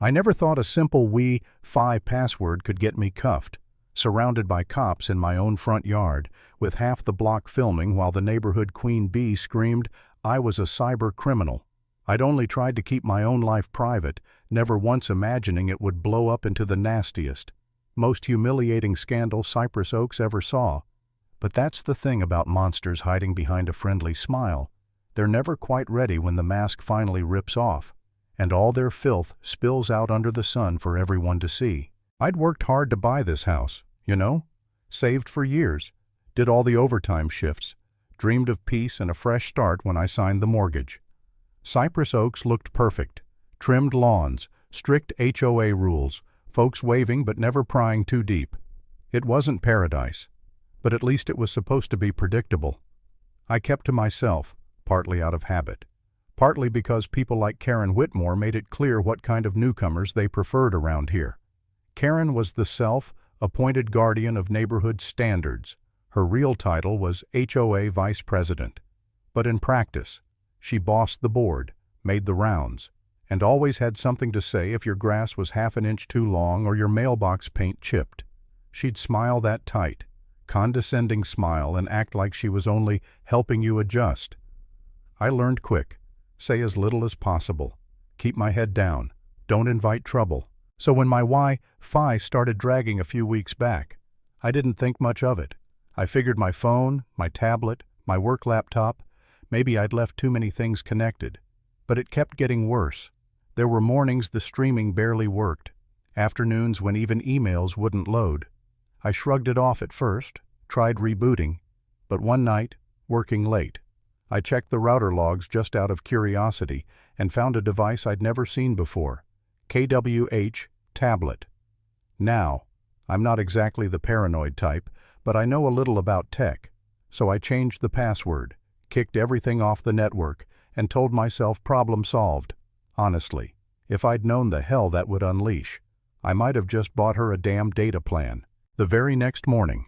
I never thought a simple Wi-Fi password could get me cuffed, surrounded by cops in my own front yard, with half the block filming while the neighborhood queen bee screamed I was a cyber criminal. I'd only tried to keep my own life private, never once imagining it would blow up into the nastiest, most humiliating scandal Cypress Oaks ever saw. But that's the thing about monsters hiding behind a friendly smile. They're never quite ready when the mask finally rips off, and all their filth spills out under the sun for everyone to see. I'd worked hard to buy this house, saved for years, did all the overtime shifts, dreamed of peace and a fresh start when I signed the mortgage. Cypress Oaks looked perfect. Trimmed lawns, strict HOA rules, folks waving but never prying too deep. It wasn't paradise, but at least it was supposed to be predictable. I kept to myself, partly out of habit, partly because people like Karen Whitmore made it clear what kind of newcomers they preferred around here. Karen was the self-appointed guardian of neighborhood standards. Her real title was HOA Vice President. But in practice, she bossed the board, made the rounds, and always had something to say if your grass was half an inch too long or your mailbox paint chipped. She'd smile that tight, condescending smile and act like she was only helping you adjust. I learned quick. Say as little as possible. Keep my head down. Don't invite trouble. So when my Wi-Fi started dragging a few weeks back, I didn't think much of it. I figured my phone, my tablet, my work laptop, maybe I'd left too many things connected. But it kept getting worse. There were mornings the streaming barely worked, afternoons when even emails wouldn't load. I shrugged it off at first, tried rebooting, but one night, working late, I checked the router logs just out of curiosity and found a device I'd never seen before, KWH tablet. Now, I'm not exactly the paranoid type, but I know a little about tech, so I changed the password, kicked everything off the network, and told myself problem solved. Honestly, if I'd known the hell that would unleash, I might have just bought her a damn data plan. The very next morning,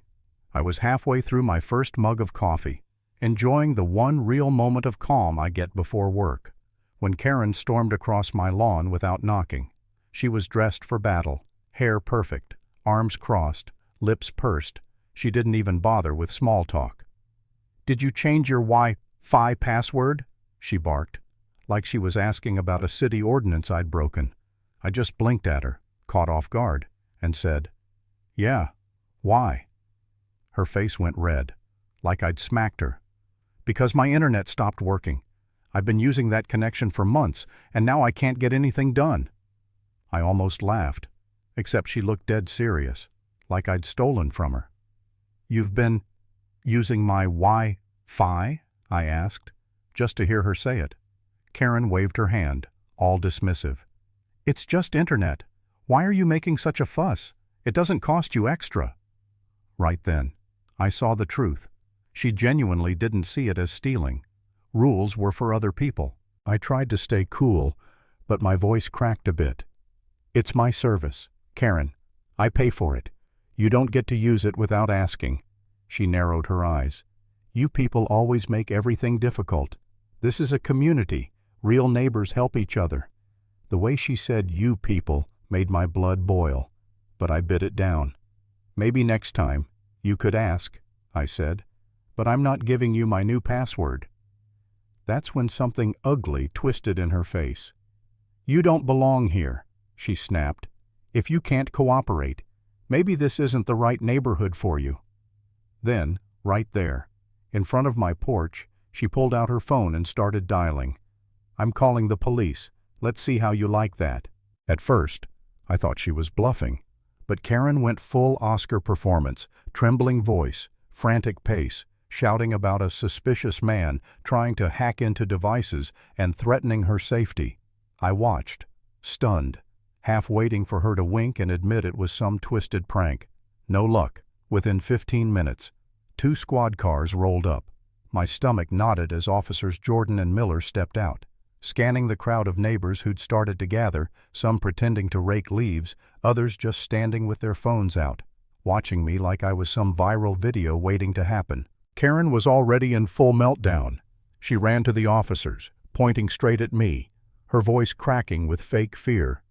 I was halfway through my first mug of coffee, enjoying the one real moment of calm I get before work, when Karen stormed across my lawn without knocking. She was dressed for battle, hair perfect, arms crossed, lips pursed. She didn't even bother with small talk. "Did you change your Wi-Fi password?" she barked, like she was asking about a city ordinance I'd broken. I just blinked at her, caught off guard, and said, "Yeah, why?" Her face went red, like I'd smacked her. "Because my internet stopped working. I've been using that connection for months, and now I can't get anything done." I almost laughed, except she looked dead serious, like I'd stolen from her. "You've been using my Wi-Fi?" I asked, just to hear her say it. Karen waved her hand, all dismissive. "It's just internet. Why are you making such a fuss? It doesn't cost you extra." Right then, I saw the truth. She genuinely didn't see it as stealing. Rules were for other people. I tried to stay cool, but my voice cracked a bit. "It's my service, Karen. I pay for it. You don't get to use it without asking." She narrowed her eyes. "You people always make everything difficult. This is a community. Real neighbors help each other." The way she said "you people" made my blood boil, but I bit it down. "Maybe next time you could ask," I said, "but I'm not giving you my new password." That's when something ugly twisted in her face. "You don't belong here," she snapped. "If you can't cooperate, maybe this isn't the right neighborhood for you." Then, right there, in front of my porch, she pulled out her phone and started dialing. "I'm calling the police. Let's see how you like that." At first, I thought she was bluffing, but Karen went full Oscar performance, trembling voice, frantic pace, shouting about a suspicious man trying to hack into devices and threatening her safety. I watched, stunned, half waiting for her to wink and admit it was some twisted prank. No luck. Within 15 minutes, 2 squad cars rolled up. My stomach knotted as Officers Jordan and Miller stepped out, scanning the crowd of neighbors who'd started to gather, some pretending to rake leaves, others just standing with their phones out, watching me like I was some viral video waiting to happen. Karen was already in full meltdown. She ran to the officers, pointing straight at me, her voice cracking with fake fear.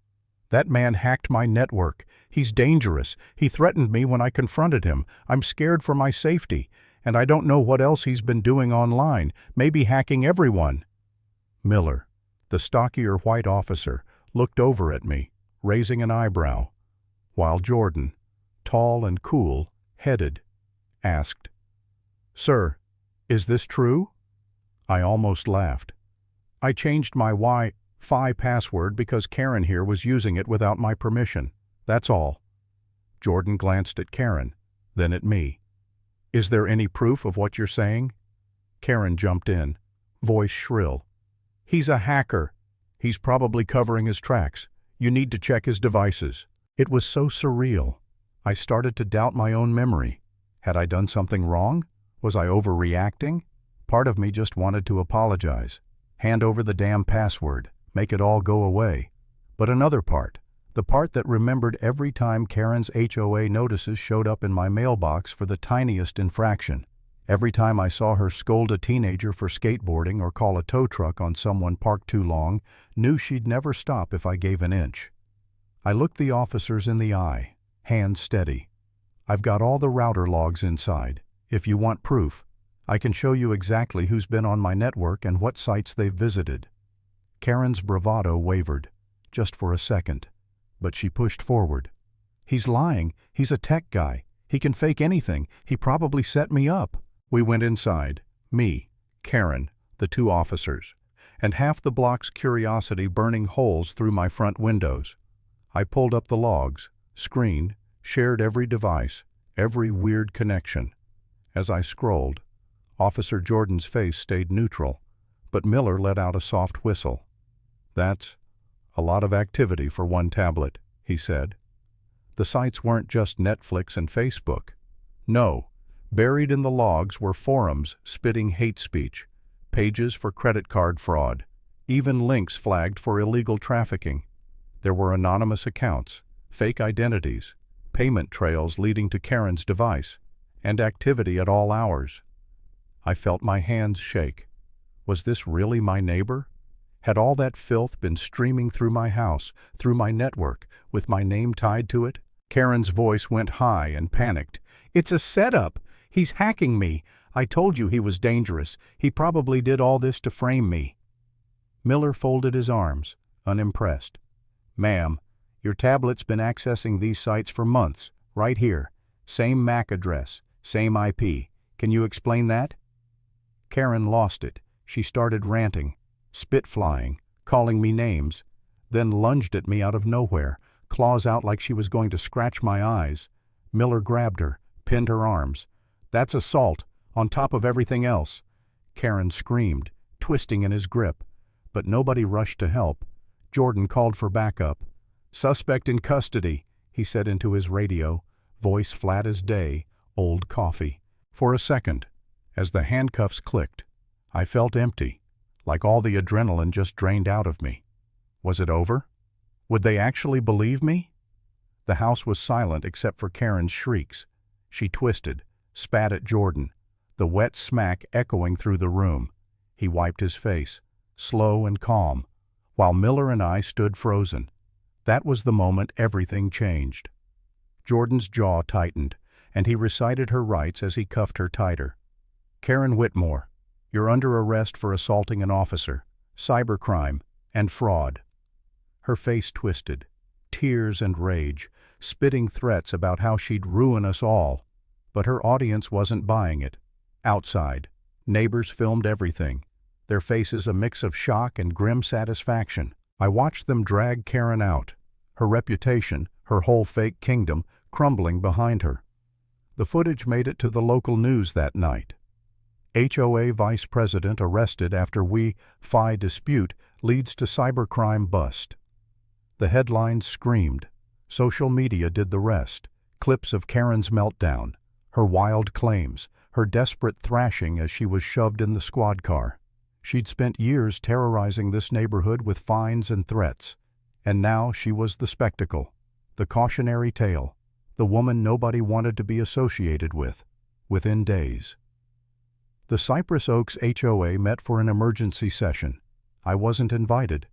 That man hacked my network. He's dangerous. He threatened me when I confronted him. I'm scared for my safety, and I don't know what else he's been doing online, maybe hacking everyone." Miller, the stockier white officer, looked over at me, raising an eyebrow, while Jordan, tall and cool-headed, asked, "Sir, is this true?" I almost laughed. "I changed my Wi-Fi password because Karen here was using it without my permission. That's all." Jordan glanced at Karen, then at me. "Is there any proof of what you're saying?" Karen jumped in, voice shrill. "He's a hacker. He's probably covering his tracks. You need to check his devices." It was so surreal. I started to doubt my own memory. Had I done something wrong? Was I overreacting? Part of me just wanted to apologize, hand over the damn password, make it all go away. But another part, the part that remembered every time Karen's HOA notices showed up in my mailbox for the tiniest infraction, every time I saw her scold a teenager for skateboarding or call a tow truck on someone parked too long, knew she'd never stop if I gave an inch. I looked the officers in the eye, hands steady. "I've got all the router logs inside. If you want proof, I can show you exactly who's been on my network and what sites they've visited." Karen's bravado wavered, just for a second, but she pushed forward. "He's lying. He's a tech guy. He can fake anything. He probably set me up." We went inside, me, Karen, the two officers, and half the block's curiosity burning holes through my front windows. I pulled up the logs, screened, shared every device, every weird connection. As I scrolled, Officer Jordan's face stayed neutral, but Miller let out a soft whistle. "That's a lot of activity for one tablet," he said. The sites weren't just Netflix and Facebook. No, buried in the logs were forums spitting hate speech, pages for credit card fraud, even links flagged for illegal trafficking. There were anonymous accounts, fake identities, payment trails leading to Karen's device, and activity at all hours. I felt my hands shake. Was this really my neighbor? Had all that filth been streaming through my house, through my network, with my name tied to it? Karen's voice went high and panicked. "It's a setup! He's hacking me! I told you he was dangerous. He probably did all this to frame me." Miller folded his arms, unimpressed. "Ma'am, your tablet's been accessing these sites for months, right here. Same MAC address, same IP. Can you explain that?" Karen lost it. She started ranting, spit flying, calling me names, then lunged at me out of nowhere, claws out like she was going to scratch my eyes. Miller grabbed her, pinned her arms. "That's assault, on top of everything else." Karen screamed, twisting in his grip, but nobody rushed to help. Jordan called for backup. "Suspect in custody," he said into his radio, voice flat as day, old coffee. For a second, as the handcuffs clicked, I felt empty, like all the adrenaline just drained out of me. Was it over? Would they actually believe me? The house was silent except for Karen's shrieks. She twisted, spat at Jordan, the wet smack echoing through the room. He wiped his face, slow and calm, while Miller and I stood frozen. That was the moment everything changed. Jordan's jaw tightened, and he recited her rights as he cuffed her tighter. "Karen Whitmore, you're under arrest for assaulting an officer, cybercrime, and fraud." Her face twisted, tears and rage, spitting threats about how she'd ruin us all. But her audience wasn't buying it. Outside, neighbors filmed everything, their faces a mix of shock and grim satisfaction. I watched them drag Karen out, her reputation, her whole fake kingdom, crumbling behind her. The footage made it to the local news that night. HOA vice president arrested after Wi-Fi dispute leads to cybercrime bust. The headlines screamed. Social media did the rest. Clips of Karen's meltdown, her wild claims, her desperate thrashing as she was shoved in the squad car. She'd spent years terrorizing this neighborhood with fines and threats, and now she was the spectacle, the cautionary tale, the woman nobody wanted to be associated with, within days. The Cypress Oaks HOA met for an emergency session. I wasn't invited,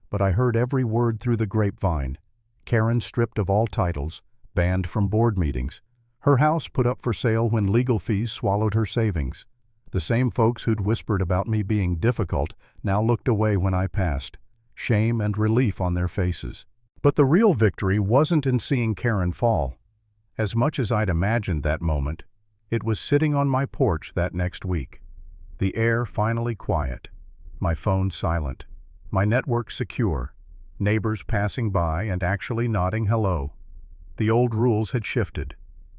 but I heard every word through the grapevine. Karen stripped of all titles, banned from board meetings. Her house put up for sale when legal fees swallowed her savings. The same folks who'd whispered about me being difficult now looked away when I passed, shame and relief on their faces. But the real victory wasn't in seeing Karen fall. As much as I'd imagined that moment, it was sitting on my porch that next week. The air finally quiet, my phone silent, my network secure, neighbors passing by and actually nodding hello. The old rules had shifted.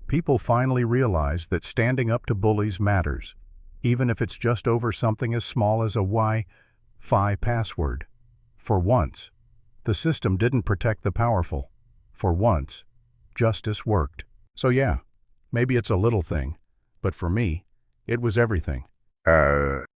People finally realized that standing up to bullies matters, even if it's just over something as small as a Wi-Fi password. For once, the system didn't protect the powerful. For once, justice worked. So yeah, maybe it's a little thing, but for me, it was everything.